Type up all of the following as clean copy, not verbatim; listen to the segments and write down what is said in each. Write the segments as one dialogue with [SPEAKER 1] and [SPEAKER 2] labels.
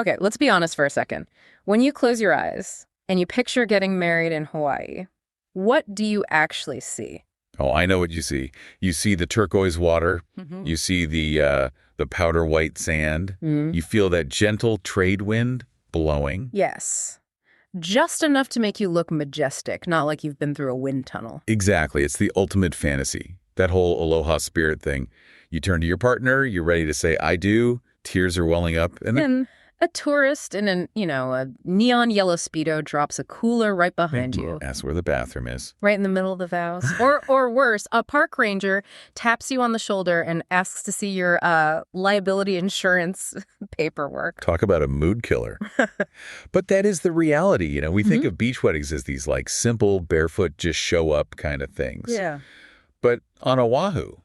[SPEAKER 1] Okay, let's be honest for a second. When you close your eyes and you picture getting married in Hawaii, what do you actually see?
[SPEAKER 2] Oh, I know what you see. You see the turquoise water. You see the powder white sand. You feel that gentle trade wind blowing.
[SPEAKER 1] Yes. Just enough to make you look majestic, not like you've been through a wind tunnel.
[SPEAKER 2] Exactly. It's the ultimate fantasy. That whole aloha spirit thing. You turn to your partner, you're ready to say, I do. Tears are welling up.
[SPEAKER 1] And a tourist in a neon yellow Speedo drops a cooler right behind you.
[SPEAKER 2] That's where the bathroom is.
[SPEAKER 1] Right in the middle of the vows. Or worse, a park ranger taps you on the shoulder and asks to see your liability insurance paperwork.
[SPEAKER 2] Talk about a mood killer. But that is the reality. We think of beach weddings as these like simple, barefoot, just show up kind of things.
[SPEAKER 1] Yeah.
[SPEAKER 2] But on Oahu,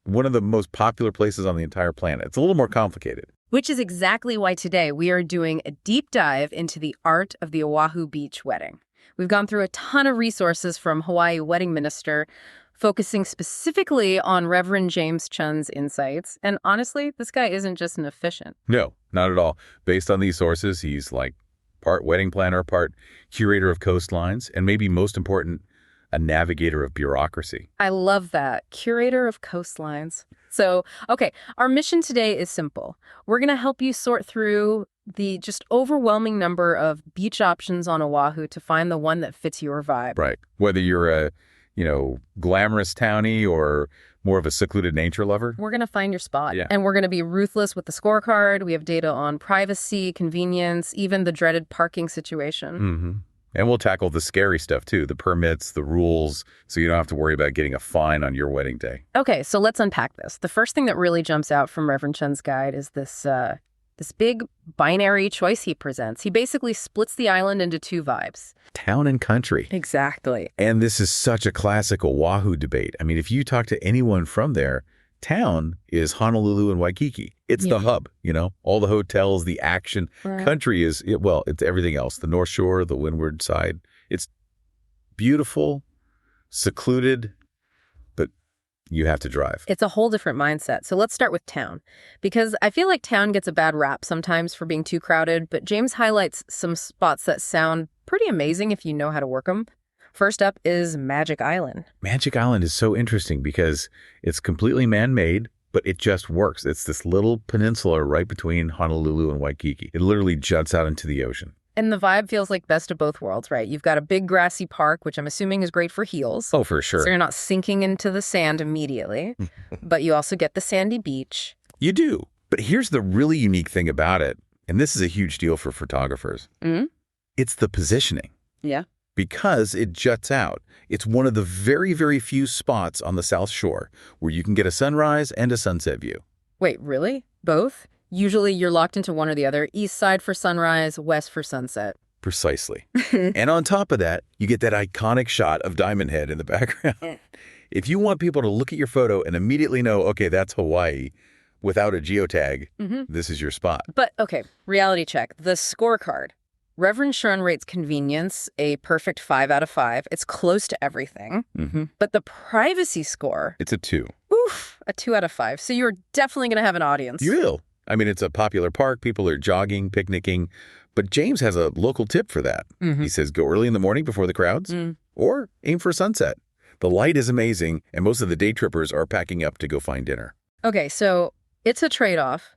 [SPEAKER 2] one of the most popular places on the entire planet, it's a little more complicated.
[SPEAKER 1] Which is exactly why today we are doing a deep dive into the art of the Oahu beach wedding. We've gone through a ton of resources from Hawaii wedding minister, focusing specifically on Reverend James Chun's insights. And honestly, this guy isn't just an officiant.
[SPEAKER 2] No, not at all. Based on these sources, he's like part wedding planner, part curator of coastlines, and maybe most important, a navigator of bureaucracy.
[SPEAKER 1] I love that. Curator of coastlines. So, okay, our mission today is simple. We're going to help you sort through the just overwhelming number of beach options on Oahu to find the one that fits your vibe.
[SPEAKER 2] Right. Whether you're a, glamorous townie or more of a secluded nature lover.
[SPEAKER 1] We're going to find your spot.
[SPEAKER 2] Yeah.
[SPEAKER 1] And we're going to be ruthless with the scorecard. We have data on privacy, convenience, even the dreaded parking situation.
[SPEAKER 2] And we'll tackle the scary stuff, too, the permits, the rules, so you don't have to worry about getting a fine on your wedding day.
[SPEAKER 1] Okay, so let's unpack this. The first thing that really jumps out from Reverend Chun's guide is this big binary choice he presents. He basically splits the island into two vibes.
[SPEAKER 2] Town and country.
[SPEAKER 1] Exactly.
[SPEAKER 2] And this is such a classic Oahu debate. I mean, if you talk to anyone from there, town is Honolulu and Waikiki. It's the hub, all the hotels, the action.
[SPEAKER 1] Right.
[SPEAKER 2] Country is, it's everything else. The North Shore, the windward side. It's beautiful, secluded, but you have to drive.
[SPEAKER 1] It's a whole different mindset. So let's start with town, because I feel like town gets a bad rap sometimes for being too crowded, but James highlights some spots that sound pretty amazing if you know how to work them. First up is Magic Island.
[SPEAKER 2] Magic Island is so interesting because it's completely man-made, but it just works. It's this little peninsula right between Honolulu and Waikiki. It literally juts out into the ocean.
[SPEAKER 1] And the vibe feels like best of both worlds, right? You've got a big grassy park, which I'm assuming is great for heels.
[SPEAKER 2] Oh, for sure.
[SPEAKER 1] So you're not sinking into the sand immediately, but you also get the sandy beach.
[SPEAKER 2] You do. But here's the really unique thing about it, and this is a huge deal for photographers. It's the positioning.
[SPEAKER 1] Yeah.
[SPEAKER 2] Because it juts out. It's one of the very, very few spots on the South Shore where you can get a sunrise and a sunset view.
[SPEAKER 1] Wait, really? Both? Usually you're locked into one or the other. East side for sunrise, west for sunset.
[SPEAKER 2] Precisely. And on top of that, you get that iconic shot of Diamond Head in the background. If you want people to look at your photo and immediately know, okay, that's Hawaii, without a geotag, this is your spot.
[SPEAKER 1] But, okay, reality check. The scorecard. Reverend Chun rates convenience a perfect 5 out of 5. It's close to everything. But the privacy score...
[SPEAKER 2] It's a 2.
[SPEAKER 1] Oof, a 2 out of 5. So you're definitely going to have an audience.
[SPEAKER 2] You will. I mean, it's a popular park. People are jogging, picnicking. But James has a local tip for that. He says go early in the morning before the crowds or aim for sunset. The light is amazing, and most of the day trippers are packing up to go find dinner.
[SPEAKER 1] Okay, so it's a trade-off.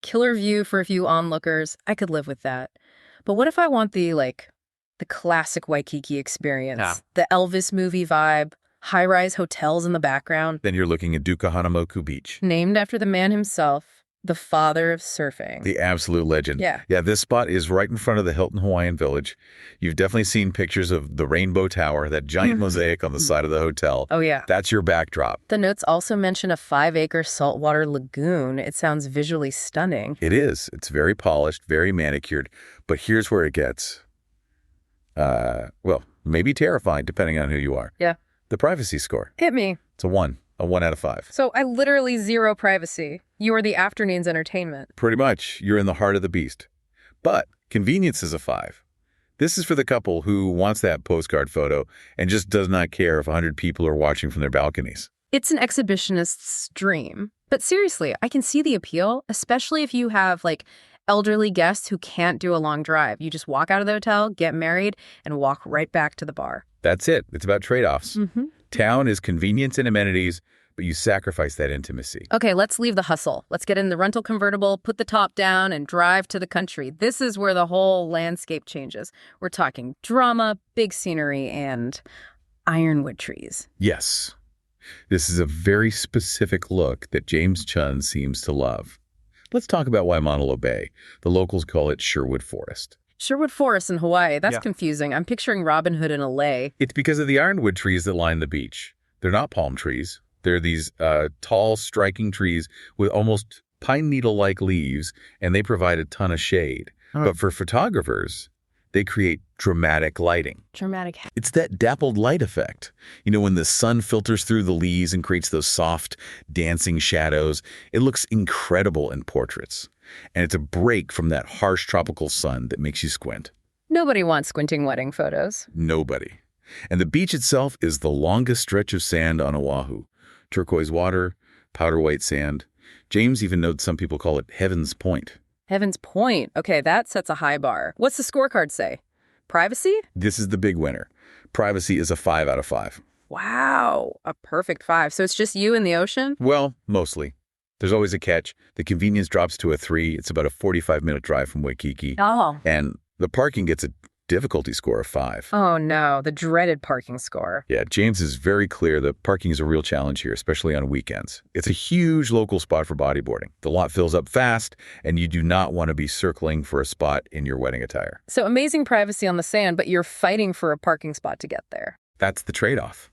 [SPEAKER 1] Killer view for a few onlookers. I could live with that. But what if I want the classic Waikiki experience? The Elvis movie vibe, high-rise hotels in the background.
[SPEAKER 2] Then you're looking at Dukahanamaku Beach.
[SPEAKER 1] Named after the man himself, the father of surfing.
[SPEAKER 2] The absolute legend.
[SPEAKER 1] Yeah.
[SPEAKER 2] Yeah, this spot is right in front of the Hilton Hawaiian Village. You've definitely seen pictures of the Rainbow Tower, that giant mosaic on the side of the hotel.
[SPEAKER 1] Oh, yeah.
[SPEAKER 2] That's your backdrop.
[SPEAKER 1] The notes also mention a 5-acre saltwater lagoon. It sounds visually stunning.
[SPEAKER 2] It is. It's very polished, very manicured. But here's where it gets, maybe terrifying, depending on who you are.
[SPEAKER 1] Yeah.
[SPEAKER 2] The privacy score.
[SPEAKER 1] Hit me.
[SPEAKER 2] It's a 1 out of 5.
[SPEAKER 1] So I literally 0 privacy. You are the afternoon's entertainment.
[SPEAKER 2] Pretty much. You're in the heart of the beast. But convenience is a 5. This is for the couple who wants that postcard photo and just does not care if 100 people are watching from their balconies.
[SPEAKER 1] It's an exhibitionist's dream. But seriously, I can see the appeal, especially if you have, elderly guests who can't do a long drive. You just walk out of the hotel, get married, and walk right back to the bar.
[SPEAKER 2] That's it. It's about trade-offs. Town is convenience and amenities, but you sacrifice that intimacy.
[SPEAKER 1] Okay, let's leave the hustle. Let's get in the rental convertible, put the top down, and drive to the country. This is where the whole landscape changes. We're talking drama, big scenery, and ironwood trees.
[SPEAKER 2] Yes. This is a very specific look that James Chun seems to love. Let's talk about Waimanalo Bay. The locals call it Sherwood Forest.
[SPEAKER 1] Sherwood Forest in Hawaii. That's confusing. I'm picturing Robin Hood in a lei.
[SPEAKER 2] It's because of the ironwood trees that line the beach. They're not palm trees. They're these tall, striking trees with almost pine needle-like leaves, and they provide a ton of shade. But for photographers, they create dramatic lighting.
[SPEAKER 1] Dramatic.
[SPEAKER 2] It's that dappled light effect. You know, when the sun filters through the leaves and creates those soft, dancing shadows, it looks incredible in portraits. And it's a break from that harsh tropical sun that makes you squint.
[SPEAKER 1] Nobody wants squinting wedding photos.
[SPEAKER 2] Nobody. And the beach itself is the longest stretch of sand on Oahu. Turquoise water, powder white sand. James even notes some people call it Heaven's Point.
[SPEAKER 1] Heaven's Point. Okay, that sets a high bar. What's the scorecard say? Privacy?
[SPEAKER 2] This is the big winner. Privacy is a 5 out of 5.
[SPEAKER 1] Wow, a perfect 5. So it's just you and the ocean?
[SPEAKER 2] Well, mostly. There's always a catch. The convenience drops to a 3. It's about a 45-minute drive from Waikiki.
[SPEAKER 1] Oh.
[SPEAKER 2] And the parking gets a difficulty score of 5.
[SPEAKER 1] Oh, no, the dreaded parking score.
[SPEAKER 2] Yeah, James is very clear that parking is a real challenge here, especially on weekends. It's a huge local spot for bodyboarding. The lot fills up fast, and you do not want to be circling for a spot in your wedding attire.
[SPEAKER 1] So amazing privacy on the sand, but you're fighting for a parking spot to get there.
[SPEAKER 2] That's the trade-off.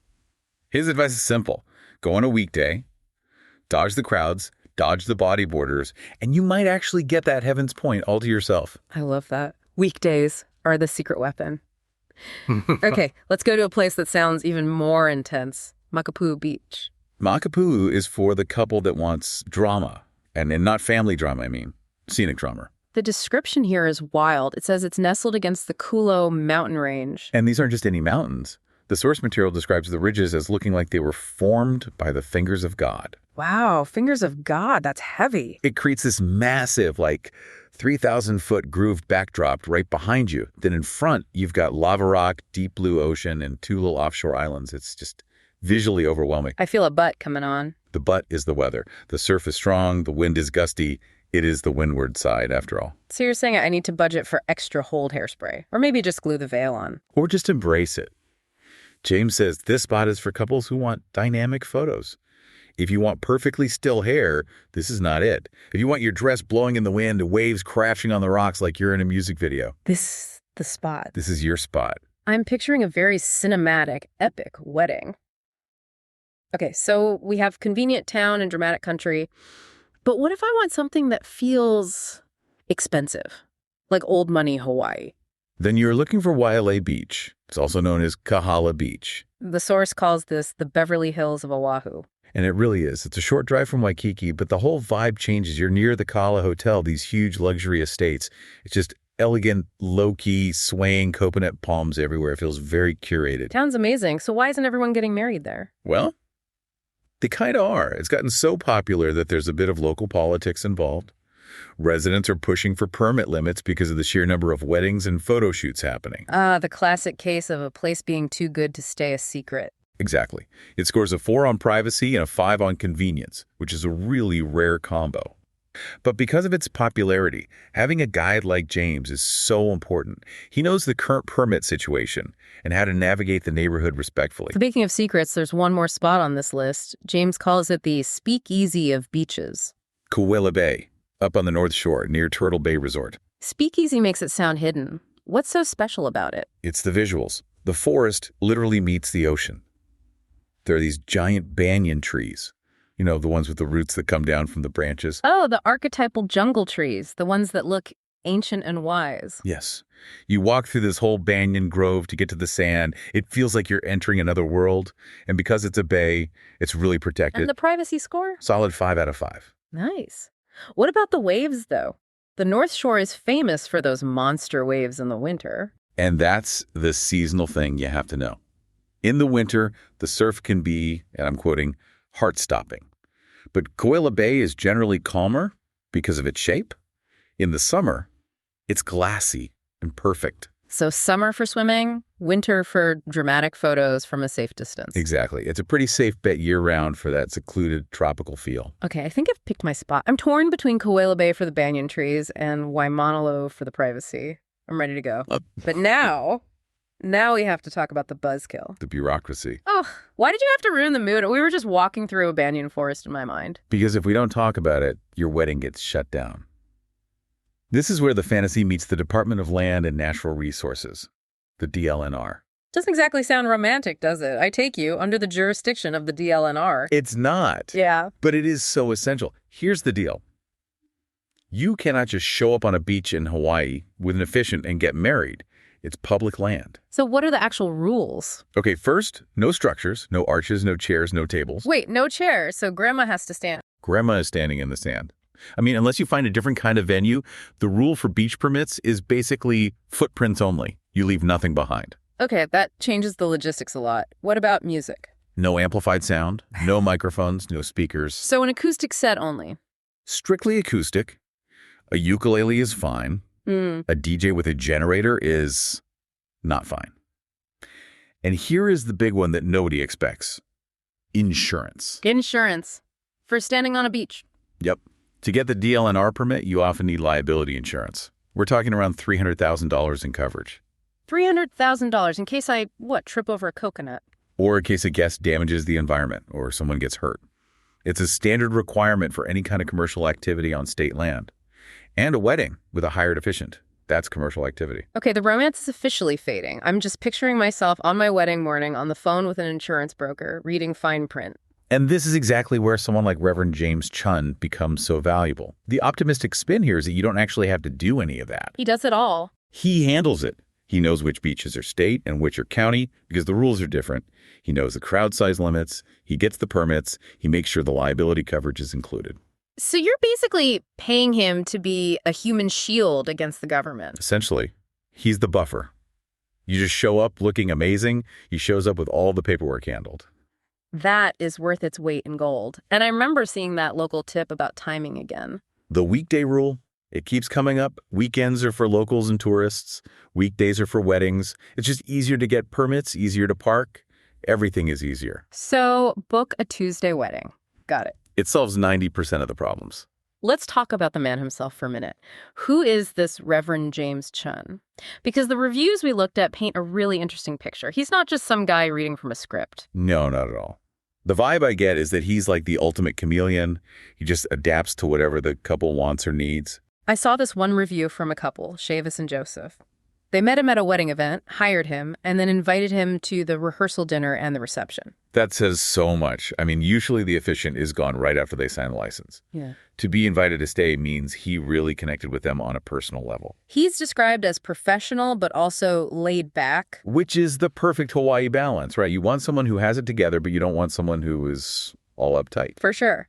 [SPEAKER 2] His advice is simple. Go on a weekday, dodge the crowds, dodge the bodyboarders, and you might actually get that Heaven's Point all to yourself.
[SPEAKER 1] I love that. Weekdays are the secret weapon. Okay, let's go to a place that sounds even more intense. Makapu'u Beach.
[SPEAKER 2] Makapu'u is for the couple that wants drama. And not family drama, I mean. Scenic drama.
[SPEAKER 1] The description here is wild. It says it's nestled against the Kulo mountain range.
[SPEAKER 2] And these aren't just any mountains. The source material describes the ridges as looking like they were formed by the fingers of God.
[SPEAKER 1] Wow, fingers of God, that's heavy.
[SPEAKER 2] It creates this massive, 3,000-foot grooved backdrop right behind you. Then in front, you've got lava rock, deep blue ocean, and 2 little offshore islands. It's just visually overwhelming.
[SPEAKER 1] I feel a butt coming on.
[SPEAKER 2] The butt is the weather. The surf is strong, the wind is gusty. It is the windward side, after all.
[SPEAKER 1] So you're saying I need to budget for extra hold hairspray, or maybe just glue the veil on.
[SPEAKER 2] Or just embrace it. James says this spot is for couples who want dynamic photos. If you want perfectly still hair, this is not it. If you want your dress blowing in the wind, waves crashing on the rocks like you're in a music video.
[SPEAKER 1] This is the spot.
[SPEAKER 2] This is your spot.
[SPEAKER 1] I'm picturing a very cinematic, epic wedding. Okay, so we have convenient town and dramatic country. But what if I want something that feels expensive, like old money Hawaii?
[SPEAKER 2] Then you're looking for Wailea Beach. It's also known as Kahala Beach.
[SPEAKER 1] The source calls this the Beverly Hills of Oahu.
[SPEAKER 2] And it really is. It's a short drive from Waikiki, but the whole vibe changes. You're near the Kahala Hotel, these huge luxury estates. It's just elegant, low-key, swaying coconut palms everywhere. It feels very curated.
[SPEAKER 1] Sounds amazing. So why isn't everyone getting married there?
[SPEAKER 2] Well, they kind of are. It's gotten so popular that there's a bit of local politics involved. Residents are pushing for permit limits because of the sheer number of weddings and photo shoots happening.
[SPEAKER 1] The classic case of a place being too good to stay a secret.
[SPEAKER 2] Exactly. It scores a 4 on privacy and a 5 on convenience, which is a really rare combo. But because of its popularity, having a guide like James is so important. He knows the current permit situation and how to navigate the neighborhood respectfully.
[SPEAKER 1] Speaking of secrets, there's one more spot on this list. James calls it the speakeasy of beaches.
[SPEAKER 2] Kuwela Bay, up on the North Shore near Turtle Bay Resort.
[SPEAKER 1] Speakeasy makes it sound hidden. What's so special about it?
[SPEAKER 2] It's the visuals. The forest literally meets the ocean. There are these giant banyan trees. You know, the ones with the roots that come down from the branches.
[SPEAKER 1] Oh, the archetypal jungle trees, the ones that look ancient and wise.
[SPEAKER 2] Yes. You walk through this whole banyan grove to get to the sand. It feels like you're entering another world. And because it's a bay, it's really protected.
[SPEAKER 1] And the privacy score?
[SPEAKER 2] Solid 5 out of 5.
[SPEAKER 1] Nice. What about the waves, though? The North Shore is famous for those monster waves in the winter.
[SPEAKER 2] And that's the seasonal thing you have to know. In the winter, the surf can be, and I'm quoting, heart-stopping. But Kuwela Bay is generally calmer because of its shape. In the summer, it's glassy and perfect.
[SPEAKER 1] So summer for swimming, winter for dramatic photos from a safe distance.
[SPEAKER 2] Exactly. It's a pretty safe bet year-round for that secluded tropical feel.
[SPEAKER 1] Okay, I think I've picked my spot. I'm torn between Koala Bay for the banyan trees and Waimanalo for the privacy. I'm ready to go. But now we have to talk about the buzzkill.
[SPEAKER 2] The bureaucracy.
[SPEAKER 1] Oh, why did you have to ruin the mood? We were just walking through a banyan forest in my mind.
[SPEAKER 2] Because if we don't talk about it, your wedding gets shut down. This is where the fantasy meets the Department of Land and Natural Resources, the DLNR.
[SPEAKER 1] Doesn't exactly sound romantic, does it? I take you under the jurisdiction of the DLNR.
[SPEAKER 2] It's not.
[SPEAKER 1] Yeah.
[SPEAKER 2] But it is so essential. Here's the deal. You cannot just show up on a beach in Hawaii with an officiant and get married. It's public land.
[SPEAKER 1] So what are the actual rules?
[SPEAKER 2] Okay, first, no structures, no arches, no chairs, no tables.
[SPEAKER 1] Wait, no chairs, so grandma has to stand.
[SPEAKER 2] Grandma is standing in the sand. I mean, unless you find a different kind of venue, the rule for beach permits is basically footprints only. You leave nothing behind.
[SPEAKER 1] Okay, that changes the logistics a lot. What about music?
[SPEAKER 2] No amplified sound, no microphones, no speakers.
[SPEAKER 1] So an acoustic set only?
[SPEAKER 2] Strictly acoustic. A ukulele is fine. A DJ with a generator is not fine. And here is the big one that nobody expects. Insurance.
[SPEAKER 1] Insurance. For standing on a beach.
[SPEAKER 2] Yep. To get the DLNR permit, you often need liability insurance. We're talking around $300,000 in coverage.
[SPEAKER 1] $300,000 in case I, trip over a coconut.
[SPEAKER 2] Or in case a guest damages the environment or someone gets hurt. It's a standard requirement for any kind of commercial activity on state land. And a wedding with a hired officiant. That's commercial activity.
[SPEAKER 1] Okay, the romance is officially fading. I'm just picturing myself on my wedding morning on the phone with an insurance broker, reading fine print.
[SPEAKER 2] And this is exactly where someone like Reverend James Chun becomes so valuable. The optimistic spin here is that you don't actually have to do any of that.
[SPEAKER 1] He does it all.
[SPEAKER 2] He handles it. He knows which beaches are state and which are county because the rules are different. He knows the crowd size limits. He gets the permits. He makes sure the liability coverage is included.
[SPEAKER 1] So you're basically paying him to be a human shield against the government.
[SPEAKER 2] Essentially, he's the buffer. You just show up looking amazing. He shows up with all the paperwork handled.
[SPEAKER 1] That is worth its weight in gold. And I remember seeing that local tip about timing again.
[SPEAKER 2] The weekday rule, it keeps coming up. Weekends are for locals and tourists. Weekdays are for weddings. It's just easier to get permits, easier to park. Everything is easier.
[SPEAKER 1] So book a Tuesday wedding. Got it.
[SPEAKER 2] It solves 90% of the problems.
[SPEAKER 1] Let's talk about the man himself for a minute. Who is this Reverend James Chun? Because the reviews we looked at paint a really interesting picture. He's not just some guy reading from a script.
[SPEAKER 2] No, not at all. The vibe I get is that he's like the ultimate chameleon. He just adapts to whatever the couple wants or needs.
[SPEAKER 1] I saw this one review from a couple, Chavis and Joseph. They met him at a wedding event, hired him, and then invited him to the rehearsal dinner and the reception.
[SPEAKER 2] That says so much. I mean, usually the officiant is gone right after they sign the license.
[SPEAKER 1] Yeah.
[SPEAKER 2] To be invited to stay means he really connected with them on a personal level.
[SPEAKER 1] He's described as professional, but also laid back.
[SPEAKER 2] Which is the perfect Hawaii balance, right? You want someone who has it together, but you don't want someone who is all uptight.
[SPEAKER 1] For sure.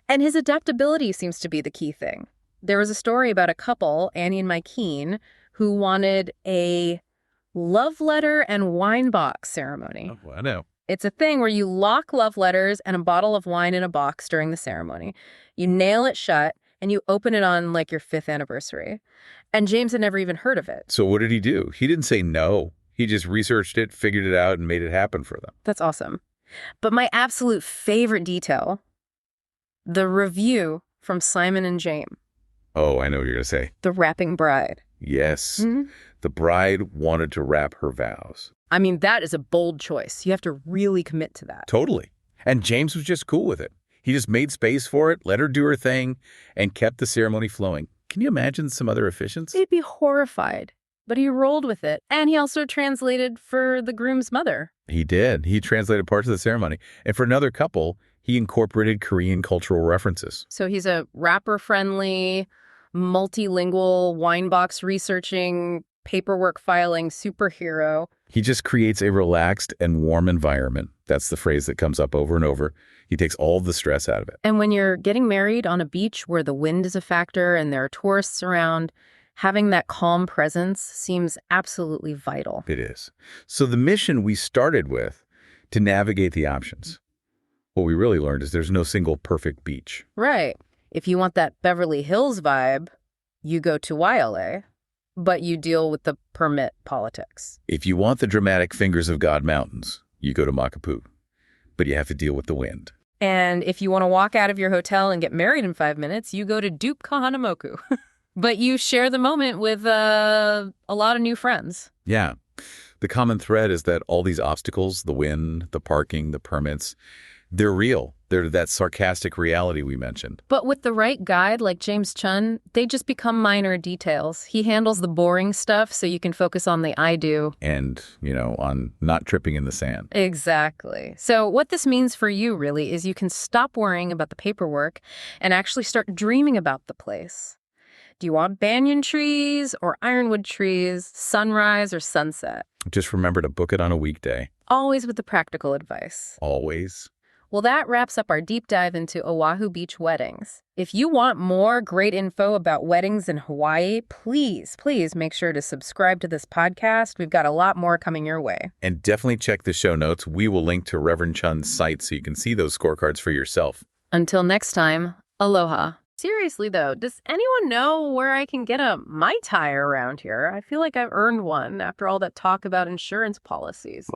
[SPEAKER 1] And his adaptability seems to be the key thing. There was a story about a couple, Annie and Mike Keene, who wanted a love letter and wine box ceremony.
[SPEAKER 2] Oh, I know.
[SPEAKER 1] It's a thing where you lock love letters and a bottle of wine in a box during the ceremony. You nail it shut, and you open it on, like, your 5th anniversary. And James had never even heard of it.
[SPEAKER 2] So what did he do? He didn't say no. He just researched it, figured it out, and made it happen for them.
[SPEAKER 1] That's awesome. But my absolute favorite detail, the review from Simon and James.
[SPEAKER 2] Oh, I know what you're going to say.
[SPEAKER 1] The wrapping bride.
[SPEAKER 2] Yes. Mm-hmm. The bride wanted to wrap her vows.
[SPEAKER 1] I mean, that is a bold choice. You have to really commit to that.
[SPEAKER 2] Totally. And James was just cool with it. He just made space for it, let her do her thing, and kept the ceremony flowing. Can you imagine some other officiants?
[SPEAKER 1] They'd be horrified. But he rolled with it. And he also translated for the groom's mother.
[SPEAKER 2] He did. He translated parts of the ceremony. And for another couple, he incorporated Korean cultural references.
[SPEAKER 1] So he's a rapper-friendly, multilingual, wine box researching, paperwork filing superhero.
[SPEAKER 2] He just creates a relaxed and warm environment. That's the phrase that comes up over and over. He takes all the stress out of it.
[SPEAKER 1] And when you're getting married on a beach where the wind is a factor and there are tourists around, having that calm presence seems absolutely vital.
[SPEAKER 2] It is. So the mission we started with to navigate the options. What we really learned is there's no single perfect beach.
[SPEAKER 1] Right. If you want that Beverly Hills vibe, You go to Waialae, but you deal with the permit politics.
[SPEAKER 2] If you want the dramatic Fingers of God Mountains, you go to Makapu, but you have to deal with the wind.
[SPEAKER 1] And if you want to walk out of your hotel and get married in 5 minutes, you go to Dupe Kahanamoku. But you share the moment with a lot of new friends.
[SPEAKER 2] Yeah. The common thread is that all these obstacles, the wind, the parking, the permits, they're real. They're that sarcastic reality we mentioned.
[SPEAKER 1] But with the right guide like James Chun, they just become minor details. He handles the boring stuff so you can focus on the I do.
[SPEAKER 2] And, on not tripping in the sand.
[SPEAKER 1] Exactly. So what this means for you really is you can stop worrying about the paperwork and actually start dreaming about the place. Do you want banyan trees or ironwood trees, sunrise or sunset?
[SPEAKER 2] Just remember to book it on a weekday.
[SPEAKER 1] Always with the practical advice.
[SPEAKER 2] Always.
[SPEAKER 1] Well, that wraps up our deep dive into Oahu Beach weddings. If you want more great info about weddings in Hawaii, please make sure to subscribe to this podcast. We've got a lot more coming your way.
[SPEAKER 2] And definitely check the show notes. We will link to Reverend Chun's site so you can see those scorecards for yourself.
[SPEAKER 1] Until next time, aloha. Seriously, though, does anyone know where I can get a Mai Tai around here? I feel like I've earned one after all that talk about insurance policies.